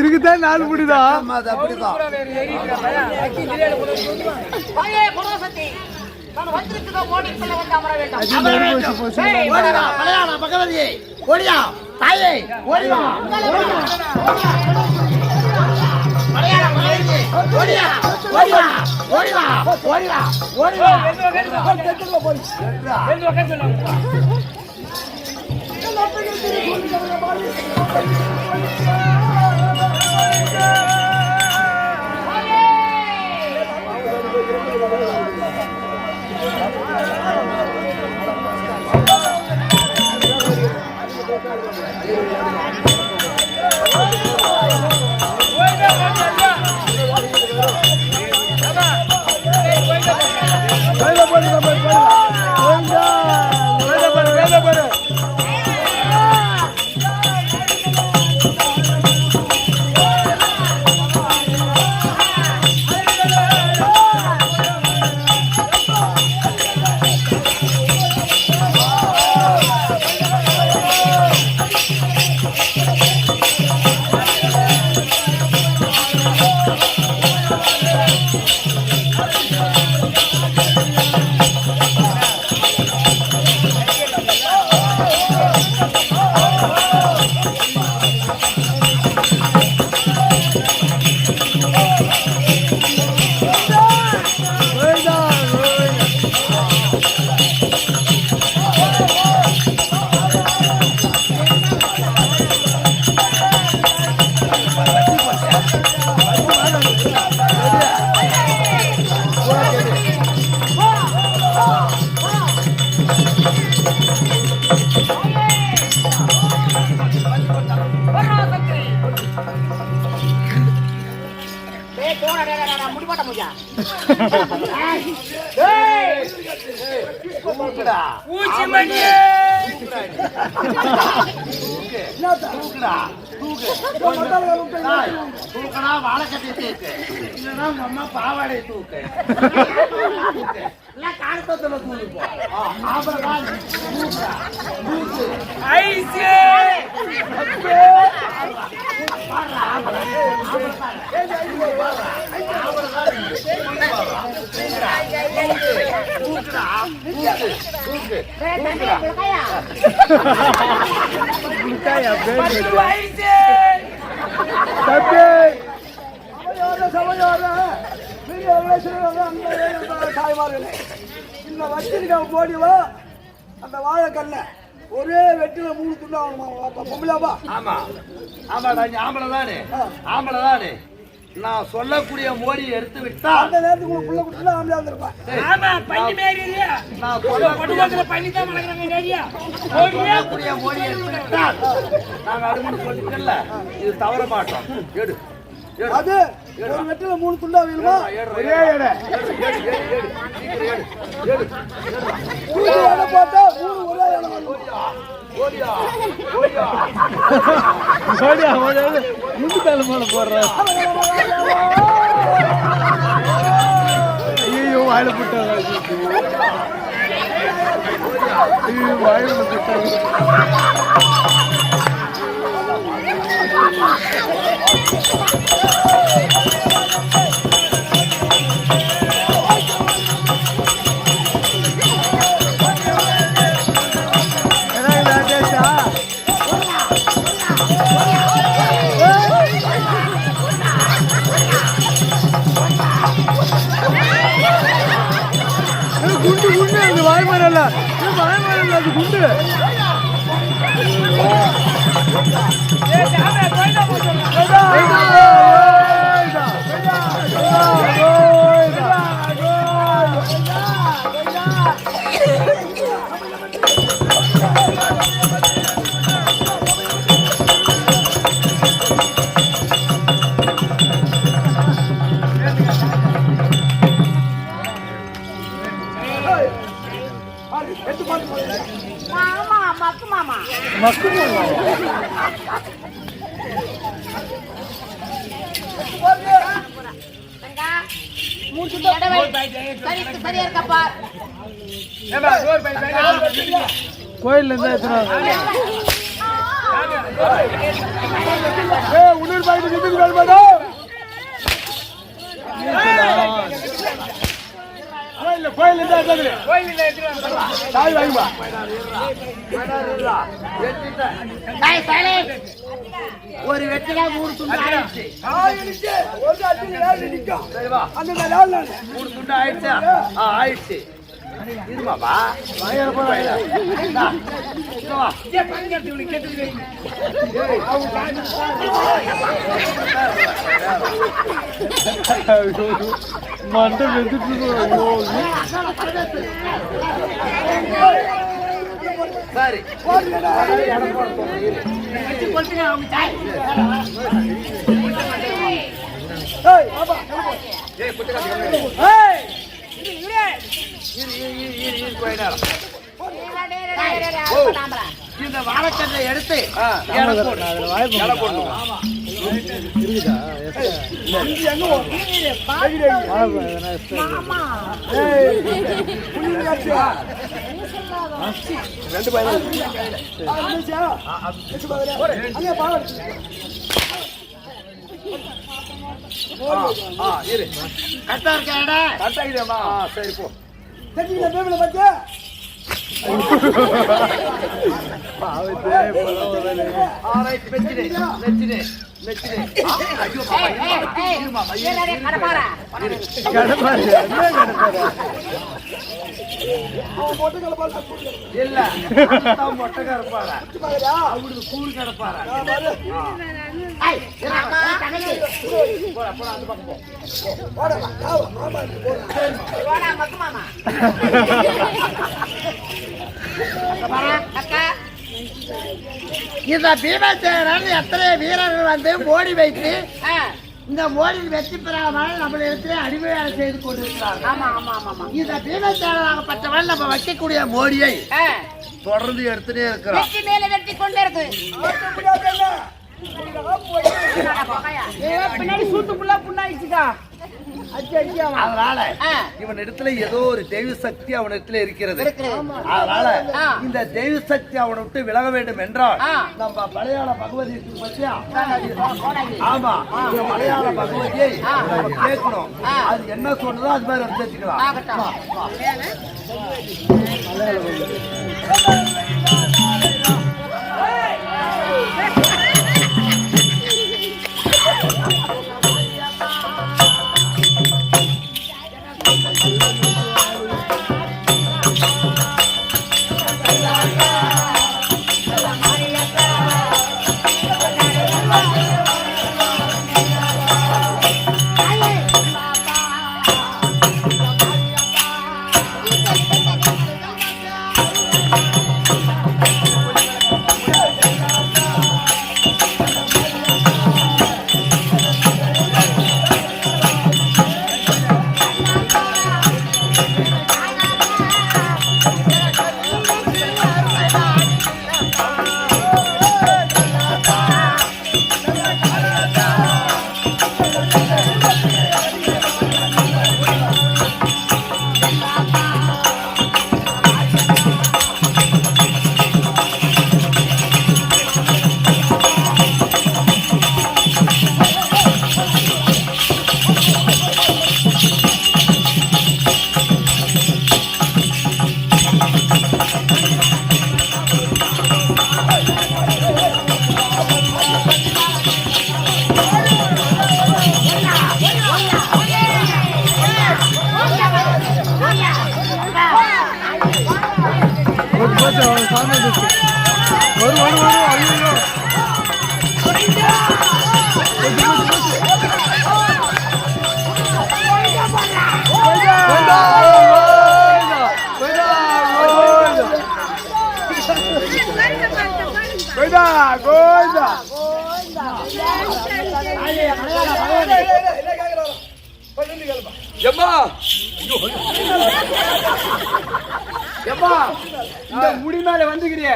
இருக்குதான் நாலு முடிதான் பாவாடை தூக்கு காலத்துல தூக்கு இந்த வச்சிருக்க போடிவா அந்த வாழைக்கல்ல ஒரே வெட்டில 3 துண்டு ஆகணுமா? ஆமா ஆமாடா, ஆம்பளை தானே ஆம்பளை தானே. நான் சொல்லக்கூடிய மோடியை எடுத்து விட்டா அந்த நேரத்துக்கு புள்ள குட்டில ஆம்பளை வந்திருப்பேன். ஆமா பண்ணி மேரி இல்லையா? நான் சொல்லக்கூடிய பண்ணி தான் மலக்குறாங்க ஏரியா. சொல்லக்கூடிய மோடியை எடுத்து விட்டா நாங்க அருமன்னு சொல்லிட்டல்ல, இது தவற மாட்டோம். எடு அது ஒரு வெட்டில 3 துண்டா வேணுமா? ஒரே எடை போட்டா 3 ஒரே எடை ஓடியா ஓடியா ஓடியா ஓடியா முந்து தலைமையில போடுற. ஐயோ வாயில போட்டாங்க, ஐயோ வாயில போட்டாங்க. குண்டு குண்டு அது வாய்மரல்ல வாய்மரல்ல அது குண்டு மக்கு கோயில்ல இருந்தா எத்தனை உன்னூர் பாய்ட்டு கோயில் இருந்தா தாய் வாங்கிப்பா ஒரு வெற்றிடா 3 துண்டு ஆயிடுச்சு. மூணு துண்டு ஆயிடுச்சா ஆயிடுச்சு இதுமாப்பா மண்டை வெந்துட்டு சரி இந்த வாழைக்கட்டை எடுத்து கரெக்டா இருக்கா கரெக்டா சரி போ இல்ல மொட்டை கருப்பாரா அவருக்கு கூறு கிடப்பாரா இந்த பீமசேனன் எத்தனை வீரர்கள் வந்து மோடி வைத்து இந்த மோடி வெற்றி பெறாமல் நம்மள இடத்துல அடிமையாக செய்து கொண்டிருக்கிறார். இந்த பீமசேனாகப்பட்டவன் நம்ம வைக்கக்கூடிய மோடியை தொடர்ந்து எடுத்துட்டே இருக்கிறோம். வெற்றி கொண்டே இருக்கு. பின்னாடி சூட்டுக்குள்ள புண்ணாயிடுச்சுக்கா. அதனால இவன் இடத்துல ஏதோ ஒரு தெய்வ சக்தி அவன் இடத்துல இருக்கிறது. அதனால இந்த தெய்வ சக்தி அவனை விட்டு விலக வேண்டும் என்றால் நம்ம மலையாள பகவதி பற்றியா ஆமா இந்த மலையாள பகவதியை கேட்கணும். அது என்ன சொன்னதோ அது மாதிரி தெரிஞ்சுக்கலாம். வந்தாச்சு அவன் சாமி வந்துச்சு வரும் வரும் வரும் ஐயோ கோயிதா கோயிதா எம்மா எம்மா இந்த முடி மேல வந்துக்கிறிய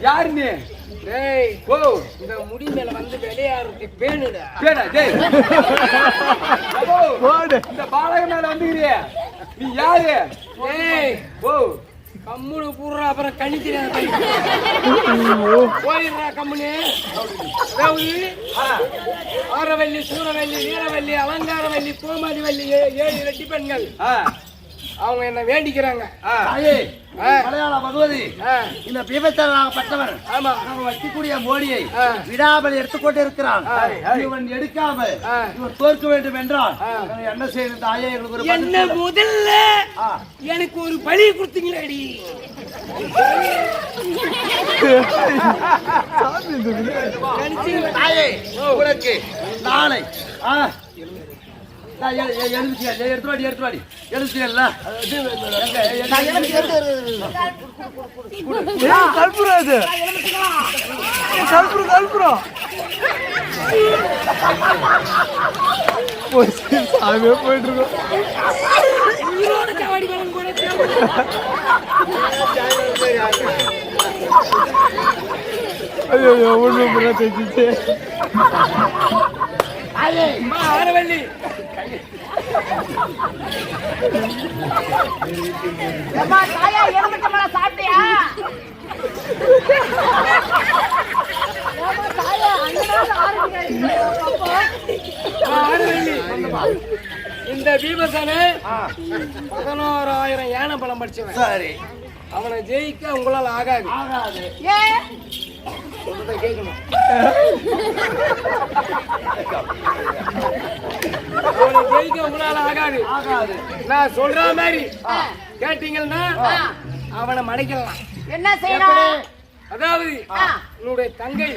யாரு நீ டேய் ஓ இந்த முடி மேல வந்து விளையாடுறது பேணுடா பேடா டேய் போடு இந்த பாலக மேல வந்துக்கிறிய நீ யாரு டேய் ஓ கம்முனு பூர்றா அப்புறம் கணிக்கிறேன் போயிடுறா கம்முனு அதாவது ஆரவல்லி சூரவல்லி வீரவல்லி அலங்காரவல்லி கோமாதி வள்ளி 7 ரெட்டி பெண்கள் அவங்க என்ன வேண்டிக்கிறாங்க மலையாள பகவதி இந்த பீபத்தனாகப்பட்டவர் ஆமா நம்ம வைக்கக்கூடிய மோடியை விடாமல் எடுத்துக்கொண்டு இருக்கிறான் இவன் எடுக்காமல் இவன் தோற்க வேண்டும் என்றால் என்ன செய்யணும் தாயே எங்களுக்கு என்ன முதல்ல எனக்கு ஒரு பலி கொடுத்தீங்களேடி தாயே உனக்கு நாளை எடுத்துவாடி எழுதுல கல்புரம் அது கல்புரம் சாமியே போயிட்டு இருக்கோம் ஐயோ ஒண்ணு தெரிஞ்சிச்சு ஆரவல்லி சாப்பிட்டியா இந்த பீமசன 11,000 யானை பலம் படிச்சவன் சரி அவனை ஜெயிக்க உங்களால் ஆகாது கேட்கணும் அவனை ஜெயிக்க உங்களால் ஆகாது நான் சொல்ற மாதிரி கேட்டீங்கன்னா அவனை மடைக்கலாம் என்ன செய்யணும் அதாவது உன்னுடைய தங்கை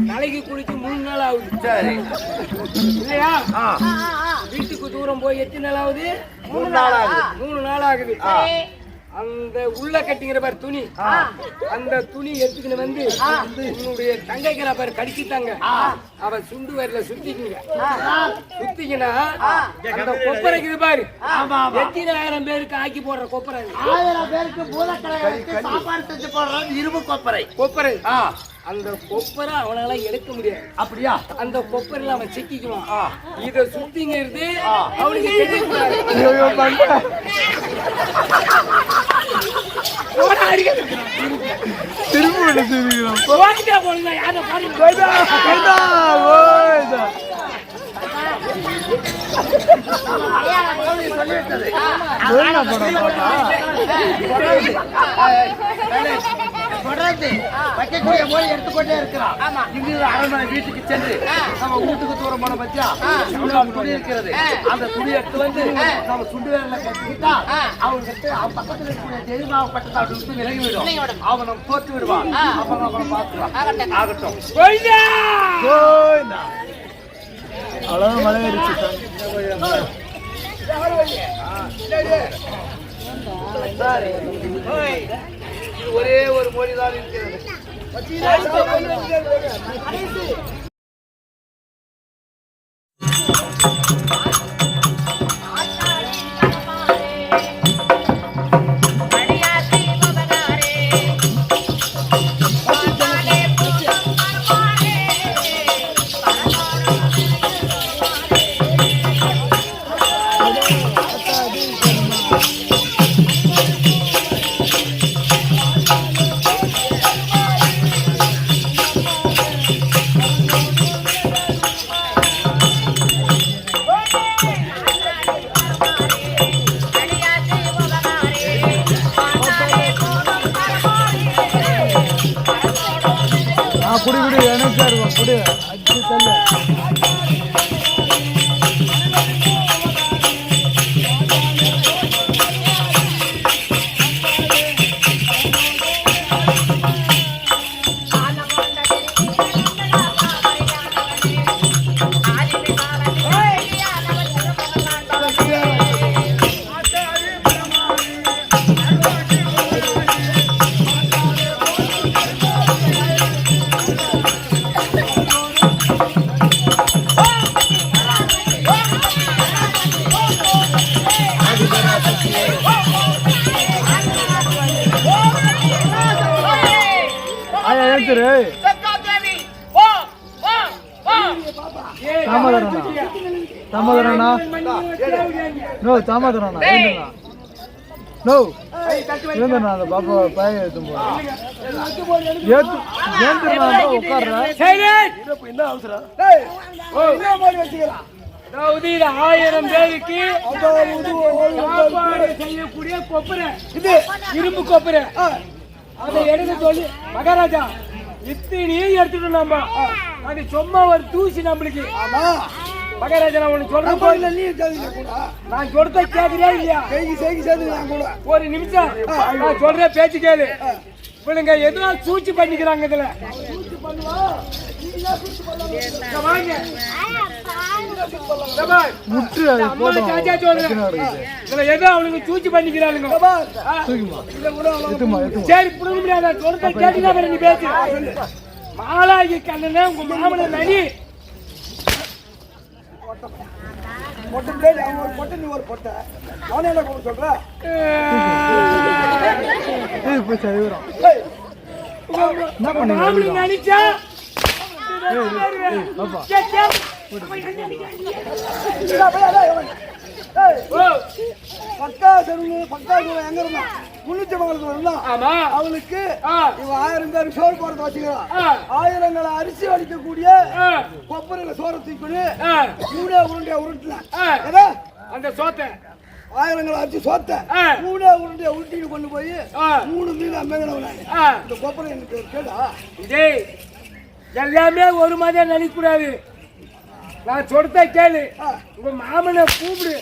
தலைக்கு குளிச்சு 3 நாள் ஆகுது சரி இல்லையா வீட்டுக்கு தூரம் போய் எத்தனை நாள் ஆகுது 3 நாள் ஆகுது அந்த உள்ள கட்டிங்கிற பாரு துணி அந்த துணி எடுத்துக்கிட்டு வந்து உன்னுடைய தங்கைக்கிற பாரு கடிச்சுட்டாங்க அவ சுண்டு வரல சுத்திக்கினா அந்த கொப்பரைக்குது பாரு எத்தனை 1000 பேருக்கு ஆக்கி போடுற கொப்பரை 1000 பேருக்கு பூதக்கலை சாப்பாடு செஞ்சு போடுறது இரும்பு கொப்பரை அந்த கொப்பரை அவனால எடுக்க முடியாது அப்படியா அந்த கொப்பரையில அவன் சிக்கிக்குவான் இத சுத்திங்கிறது அவனுக்கு தொடர்ந்து வைக்கக்கூடிய மொழி எடுத்துக்கொண்டே இருக்கிறான் அரண்மனை வீட்டுக்கு சென்று நம்ம வீட்டுக்கு தூரம் போன பத்தியா துணி இருக்கிறது அந்த துணி எடுத்து வந்து நம்ம சுண்டு வேலை கட்டிக்கிட்டா அவங்க அவன் பக்கத்துல இருக்கக்கூடிய தெரிமாவப்பட்டதை அப்படி விட்டு விலகிவிடும் அவன் நம்ம தோற்று விடுவான் அப்ப அவனை பார்த்துக்கலாம் ஆகட்டும் அவ்வளவு மழை ஏறிச்சு ஒரே ஒரு மொழிதான் இருக்கிறது ஆயா ஏன்சரு தாமதரானா நோ தாமதரானா நோ ஏந்தா அந்த பாப்பா பாய ஏத்தும் உட்கார்ற என்ன அவசரம்? என்ன மாதிரி வச்சுக்கலாம்? அதாவது 1000 பேருக்கு சாப்பாடு செய்யக்கூடிய கொப்பரை, இது இரும்பு கொப்பரை, அதை எடுக்க சொல்லி மகாராஜா இத்தனையும் எடுத்துட்டோம். நம்ம அது சும்மா ஒரு தூசி நம்மளுக்கு. ஆமா மகாராஜா நான் உனக்கு சொல்றேன், நீ கூட நான் சொல்றத கேக்குறியா இல்லையா? சேர்ந்து நான் கூட ஒரு நிமிஷம் நான் சொல்ற பேச்சு கேளு. இவனுங்க எதுனா சூழ்ச்சி பண்ணிக்கிறாங்க. இதுல வாங்க முற்று இதுல எதோ அவனுங்க சூழ்ச்சி பண்ணிக்கிறானுங்க. சரி புடுங்க முடியாத சொல்றத கேட்டுதான் நீ பேசு. மாலாகி கண்ணனே உங்க மாமன நடி பொட்டை பிளேட் அவன் ஒரு பொட்டை நீ ஒரு பொட்டை அவனே என்ன கூட சொல்ற? மாமன நினைச்சா பக்கா எங்க இருந்தா முன்னூத்தி மங்கலத்துல அவளுக்கு இவன் 1000 பேர் சோறு போறத வச்சுக்கிறான். 1000 அரிசி வடிக்கக்கூடிய கொப்பரையில சோறு தூக்கி மூணே உருண்டைய உருட்டுல அந்த சோத்தை 1000 அரிசி சோத்தை மூணே உருண்டைய உருட்டிட்டு கொண்டு போய் 3 மீன் அம்மங்கன இந்த கொப்பரை எனக்கு கேடா. எல்லாமே ஒரு மாதிரியா நினைக்க கூடாது. நான் சொல்றத கேளு. உங்க மாமனை கூப்பிடு.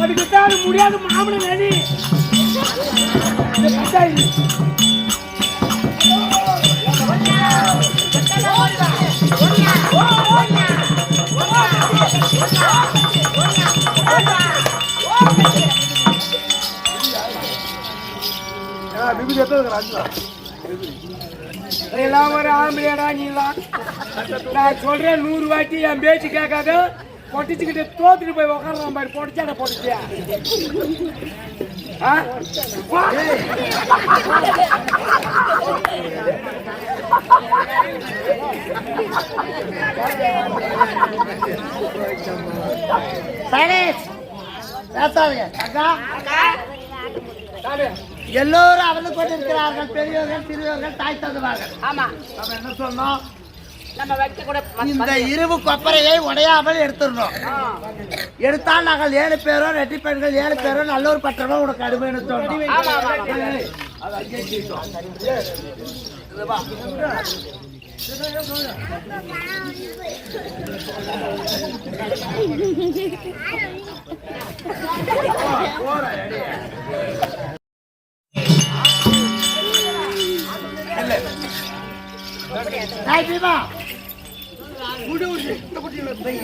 அதுக்குத்தான் முடியாது மாமன நடி எல்லாம் ஒரு ஆம்பளையாடா நீலாம் நான் சொல்றேன் 100 வாட்டி என் பேச்சு கேட்காத பொட்டிச்சுக்கிட்டு தோத்துட்டு போய் உக்காரலாம் பாரு பொடிச்சாட பொடிச்சியா எல்லோரும் அவர்கள் கொண்டிருக்கிறார்கள். பெரியவர்கள் சிறியவர்கள் தாய் தந்துவார்கள். ஆமா நம்ம என்ன சொன்னோம்? நம்ம வைக்க கூட இந்த இரும்பு கொப்பரையை உடையாமல் எடுத்துடணும். எடுத்தால் நாங்கள் 7 பேரோ ரெட்டி பெண்கள் 7 பேரோ நல்ல ஒரு பற்றமா உனக்கு அடிமைன்னு சொன்னோம்.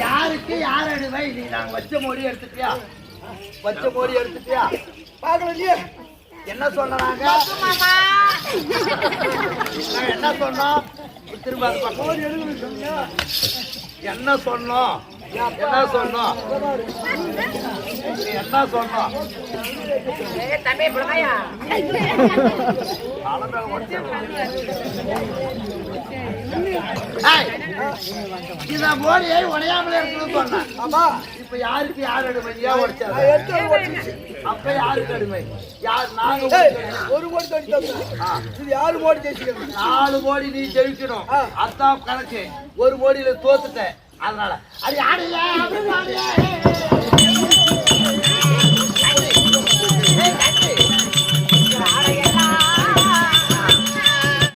யாருக்கு யார் அடிமை? நீ நாங்க வச்ச மோடி எடுத்துட்டியா? வச்ச மோடி எடுத்துட்டியா? பாக்கல என்ன சொன்னாங்க? என்ன சொன்னோம்? திரும்ப என்ன சொன்னோம்? என்ன சொன்னோம்? என்ன சொன்னோம்? தம்பி புடமையா இந்த மோடியை உடையாமலே இருக்கணும்னு சொன்னேன். ஆமா, இப்ப யாருக்கு யார் அடிமையா உடைச்சாரு? அப்ப யாருக்கு அடிமை? யார்? நாங்க ஒரு கோடி இது 6 கோடி ஜெயிச்சிக்கணும். 4 கோடி நீ ஜெயிக்கணும். அதான் கணக்கு. ஒரு கோடியில தோத்துட்ட. அதனால அது யாரு